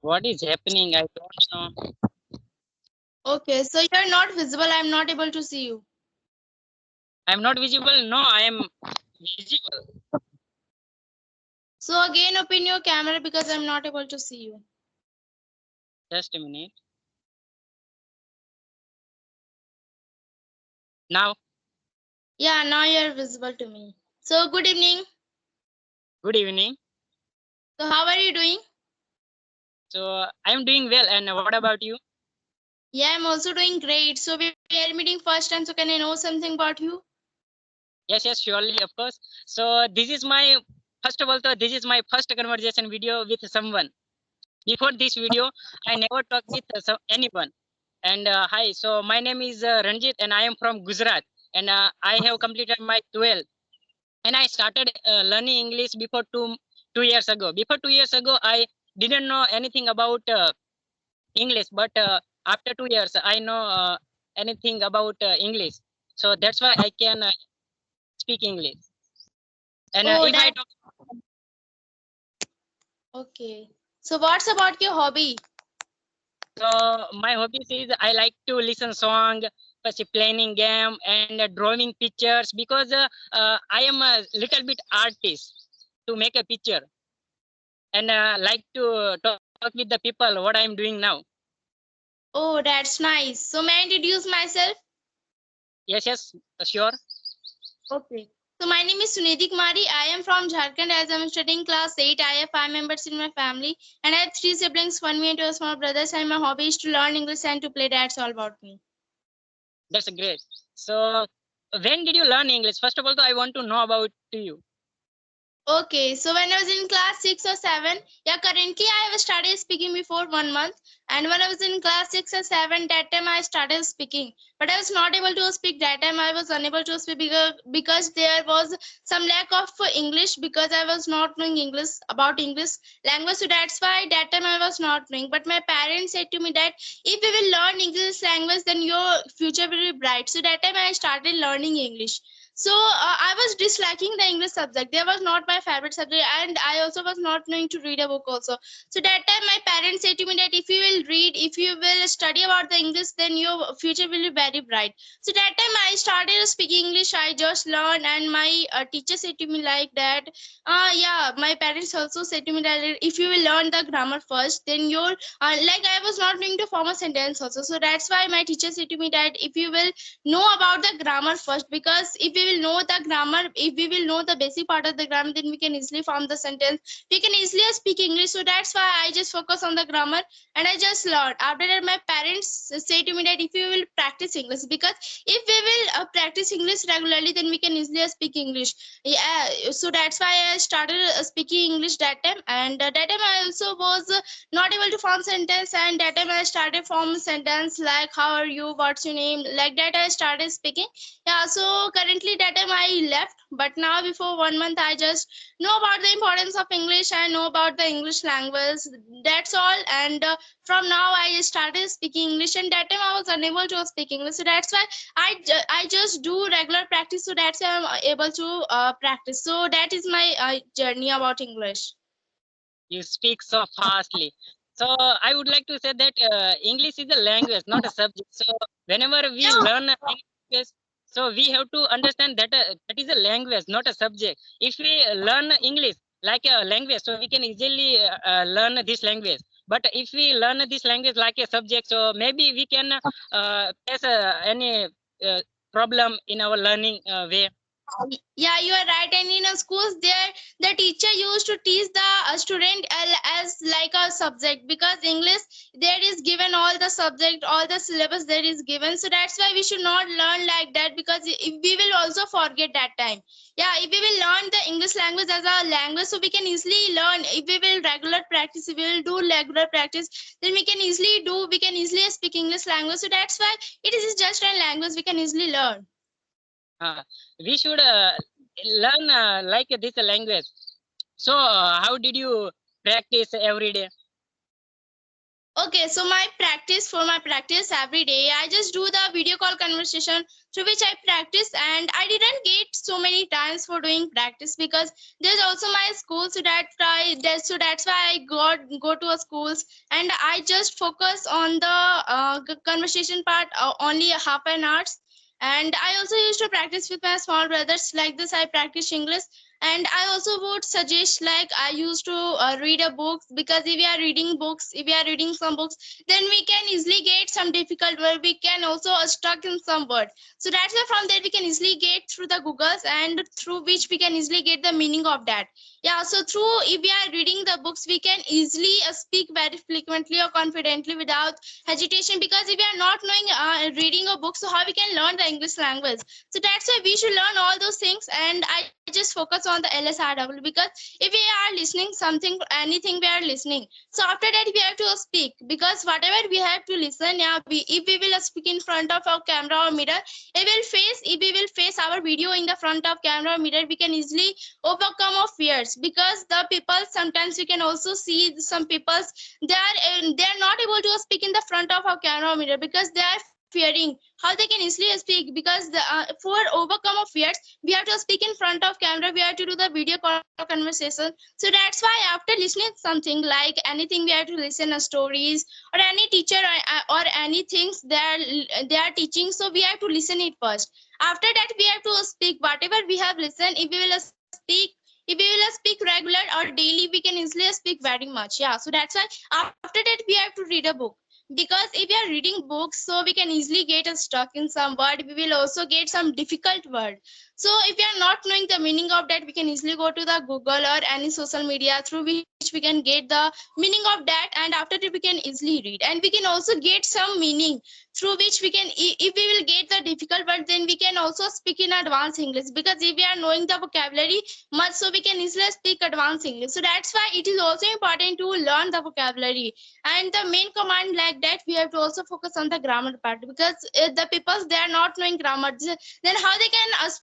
What is happening? I don't know. Okay, so you're not visible. I'm not able to see you. I'm not visible. No, I am visible. So again, open your camera because I'm not able to see you. Just a minute. Now, Yeah, now you're visible to me. So good evening. good evening. So how are you doing? So I'm doing well. And what about you? Yeah, I'm also doing great. So we are meeting first time. So can I know something about you? Yes, yes, surely, of course. So this is my first of all, so this is my first conversation video with someone. Before this video, I never talked with anyone. And hi, so my name is Ranjit, and I am from Gujarat, and I have completed my 12th. And I started learning English before 2 years ago. Before 2 years ago, I didn't know anything about English, but after 2 years, I know anything about English. So that's why I can speak English. And Oh, if I that talk, okay. So what's about your hobby? so my hobbies is I like to listen song, plus playing game and drawing pictures because I am a little bit artist to make a picture and like to talk with the people what I'm doing now. Oh, that's nice. So may I introduce myself? Yes, yes, sure. Okay. So my name is Sunidhi Kumari. I am from Jharkhand. As I'm studying class 8, I have 5 members in my family, and I have 3 siblings, one me and 2 small brothers. And my hobby is to learn English and to play. That's all about me. That's great. So when did you learn English? First of all, I want to know about you. Okay, so when I was in class 6 or 7, yeah, currently I have started speaking before 1 month. And when I was in class 6 or 7, that time I started speaking. But I was not able to speak that time. I was unable to speak because there was some lack of English because I was not knowing English about English language. So that's why that time I was not knowing. But my parents said to me that if we will learn English language, then your future will be bright. So that time I started learning English. So I was disliking the English subject. They was not my favorite subject, and I also was not knowing to read a book also. So that time my parents said to me that if you will read, if you will study about the English, then your future will be very bright. So that time I started speaking English. I just learned, and my teacher said to me like that. Yeah, my parents also said to me that if you will learn the grammar first, then your like I was not going to form a sentence also. So that's why my teacher said to me that if you will know about the grammar first, because if we will know the grammar, if we will know the basic part of the grammar, then we can easily form the sentence, we can easily speak English. So that's why I just focus on the grammar, and I just learned. After that my parents say to me that if you will practice English, because if we will practice English regularly, then we can easily speak English. Yeah, so that's why I started speaking English that time. And that time I also was not able to form sentence, and that time I started form sentence like how are you, what's your name, like that I started speaking. Yeah, so currently that time I left, but now before 1 month I just know about the importance of English. I know about the English language, that's all. And from now I started speaking English, and that time I was unable to speak English. So that's why I just do regular practice, so that's why I'm able to practice. So that is my journey about English. You speak so fastly. So I would like to say that English is a language, not a subject. So whenever we Yeah. learn any language, so we have to understand that that is a language, not a subject. If we learn English like a language, so we can easily learn this language. But if we learn this language like a subject, so maybe we can face any uh, problem in our learning way. Yeah, you are right. And in a schools, there the teacher used to teach the student as like a subject, because English there is given all the subject, all the syllabus there is given. So that's why we should not learn like that, because if we will also forget that time. Yeah, if we will learn the English language as a language, so we can easily learn. If we will regular practice, if we will do regular practice, then we can easily speak English language. So that's why it is just a language we can easily learn. We should learn like this language. So how did you practice every day? Okay, so my practice every day, I just do the video call conversation through which I practice, and I didn't get so many times for doing practice because there's also my school, so that's why I go to a schools, and I just focus on the conversation part only a half an hour. And I also used to practice with my small brothers. Like this, I practice English, and I also would suggest, like, I used to read a book, because if we are reading some books, then we can easily get some difficult word, we can also stuck in some word. So that's why from there we can easily get through the googles, and through which we can easily get the meaning of that. Yeah, so through, if we are reading the books, we can easily speak very frequently or confidently without hesitation, because if we are not knowing reading a book, so how we can learn the English language? So that's why we should learn all those things, and I just focus on the LSRW, because if we are listening something, anything we are listening, so after that we have to speak, because whatever we have to listen, yeah, if we will speak in front of our camera or mirror, if we will face our video in the front of camera or mirror, we can easily overcome our fears, because the people, sometimes we can also see some people, they are not able to speak in the front of our camera or mirror, because they are fearing how they can easily speak, because for overcome of fears, we have to speak in front of camera, we have to do the video call conversation. So that's why after listening something, like anything, we have to listen to stories or any teacher, or anything they are teaching, so we have to listen it first. After that we have to speak whatever we have listened. If we will speak regular or daily, we can easily speak very much. Yeah, so that's why after that we have to read a book, because if we are reading books, so we can easily get stuck in some word, we will also get some difficult word. So if we are not knowing the meaning of that, we can easily go to the google or any social media, through which we can get the meaning of that, and after that we can easily read, and we can also get some meaning, through which we can, if we will get the difficult word, then we can also speak in advanced English, because if we are knowing the vocabulary much, so we can easily speak advanced English. So that's why it is also important to learn the vocabulary. And the main command, like that, we have to also focus on the grammar part, because the people, they are not knowing grammar, then how they can